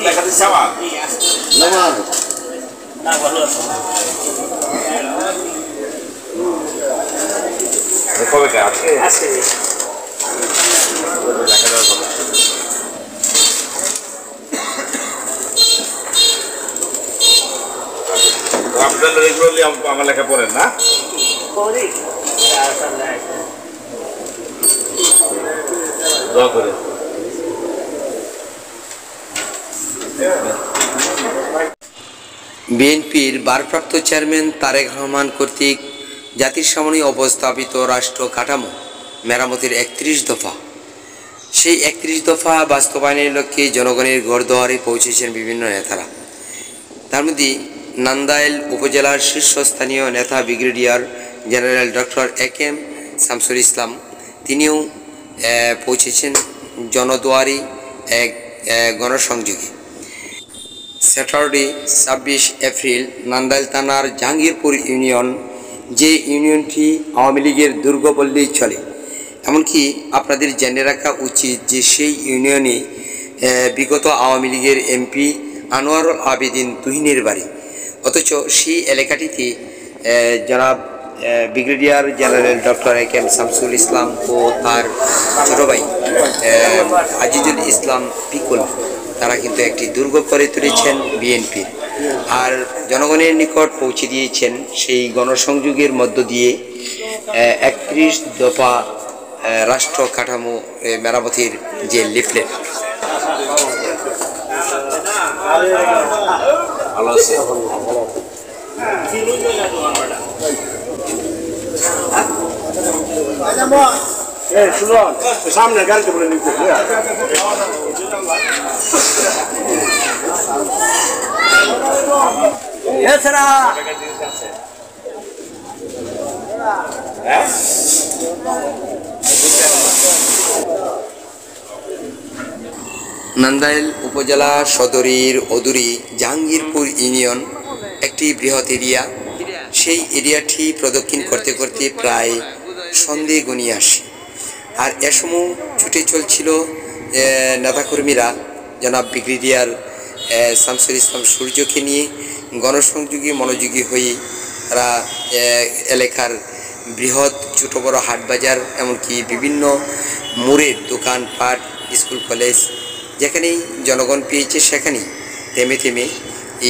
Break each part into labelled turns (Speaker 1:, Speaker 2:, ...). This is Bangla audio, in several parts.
Speaker 1: লেখা দিচ্ছে আমার না ভালো আছে কবে আজকে আজকে লেখা দেওয়ার কথা আপনাদের রেগুলারলি আমার লেখা পড়েন না দোয়া করে
Speaker 2: বিএনপির ভারপ্রাপ্ত চেয়ারম্যান তারেক রহমান কর্তৃক জাতির সামনে উপস্থাপিত রাষ্ট্র কাঠামো মেরামতের ৩১ দফা সেই ৩১ দফা বাস্তবায়নের লক্ষ্যে জনগণের ঘরদুয়ারে পৌঁছেছেন বিভিন্ন নেতারা। তার মধ্যে নান্দাইল উপজেলার শীর্ষস্থানীয় নেতা brigadier general doctor A K M. Shamsul Islam তিনিও পৌঁছেছেন জনদুয়ারে এক গণসংযোগে। স্যাটারডে ২৬ এপ্রিল নান্দাইল থানার জাহাঙ্গীরপুর ইউনিয়ন, যে ইউনিয়নটি আওয়ামী লীগের দুর্গপল্লী চলে, এমনকি আপনাদের জেনে রাখা উচিত যে সেই ইউনিয়নে বিগত আওয়ামী লীগের এমপি আনোয়ারুল আবেদিন তুহিনের বাড়ি, অথচ সেই এলাকাটিতে জনাব brigadier general doctor A K M. Shamsul Islam ও তার ছোট ভাই আজিজুল ইসলাম পিকুল তারা কিন্তু একটি দুর্গ করে তুলেছেন বিএনপির, আর জনগণের নিকট পৌঁছে দিয়েছেন সেই গণসংযোগের মধ্য দিয়ে ৩১ দফা রাষ্ট্র কাঠামো মেরামতির যে লিফলেট।
Speaker 1: সামনে গাড়িতে বলে নিতে
Speaker 2: নান্দাইল উপজেলা সদরের অদূরে জাহাঙ্গীরপুর ইউনিয়ন একটি বৃহৎ এরিয়া। সেই এরিয়াটি প্রদক্ষিণ করতে করতে প্রায় সন্ধে গনিয়ে আসে, আর এ সময় ছুটে চলছিল নেতাকর্মীরা জনাব ব্রিগেডিয়ার শামসুল ইসলাম সূর্যকে নিয়ে গণসংযোগী মনোযোগী হয়ে তারা এলাকার বৃহৎ ছোট বড় হাট বাজার, এমনকি বিভিন্ন মোড়ের দোকানপাট, স্কুল কলেজ যেখানেই জনগণ পেয়েছে সেখানেই থেমে থেমে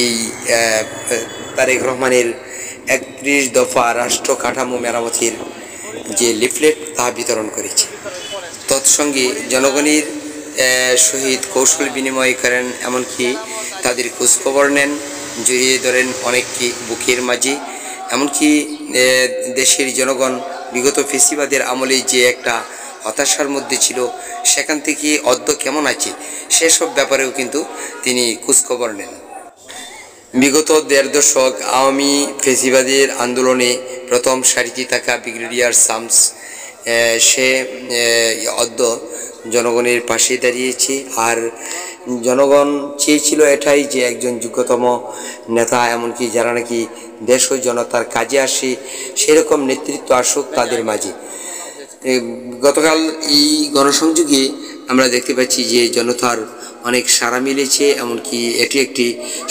Speaker 2: এই তারেক রহমানের ৩১ দফা রাষ্ট্র কাঠামো মেরামতির যে লিফলেট তা বিতরণ করেছে। তৎসঙ্গে জনগণের সহিত কৌশল বিনিময় করেন, এমনকি তাদের খোঁজখবর নেন, জড়িয়ে ধরেন অনেককে বুকের মাঝে। এমনকি দেশের জনগণ বিগত ফেসিবাদের আমলে যে একটা হতাশার মধ্যে ছিল, সেখান থেকে অদ্য কেমন আছে সেসব ব্যাপারেও কিন্তু তিনি খোঁজখবর নেন। বিগত ১.৫ দশক আওয়ামী ফেসিবাদের আন্দোলনে প্রথম সারিতে থাকা ব্রিগেডিয়ার শামস সে অদ্য জনগণের পাশে দাঁড়িয়েছে, আর জনগণ চেয়েছিল এটাই যে একজন যোগ্যতম নেতা, এমনকি যারা নাকি দেশ ও জনতার কাজে আসে সেরকম নেতৃত্ব আসুক তাদের মাঝে। গতকাল এই গণসংযোগে আমরা দেখতে পাচ্ছি যে জনতার অনেক সাড়া মিলেছে, এমনকি এটি একটি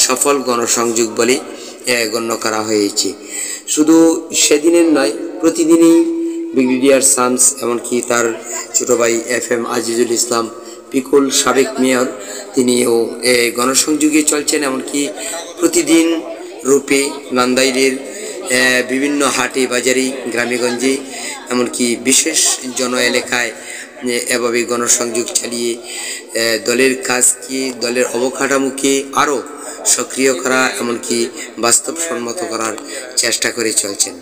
Speaker 2: সফল গণসংযোগ বলে গণ্য করা হয়েছে। শুধু সেদিনের নয়, প্রতিদিনই ব্রিগেডিয়ার শামস, এমনকি তার ছোট ভাই এফ.এম. আজিজুল ইসলাম পিকুল, সাবেক মেয়র, তিনিও গণসংযোগে চলছেন। এমনকি প্রতিদিন রূপে নান্দাইলের বিভিন্ন হাটে বাজারে, গ্রামেগঞ্জে, এমনকি বিশেষ জন এলাকায় এভাবে গণসংযোগ চালিয়ে দলের কাজকে, দলের অবকাঠামোকে আরও সক্রিয় করা, এমনকি বাস্তবসম্মত করার চেষ্টা করে চলছেন।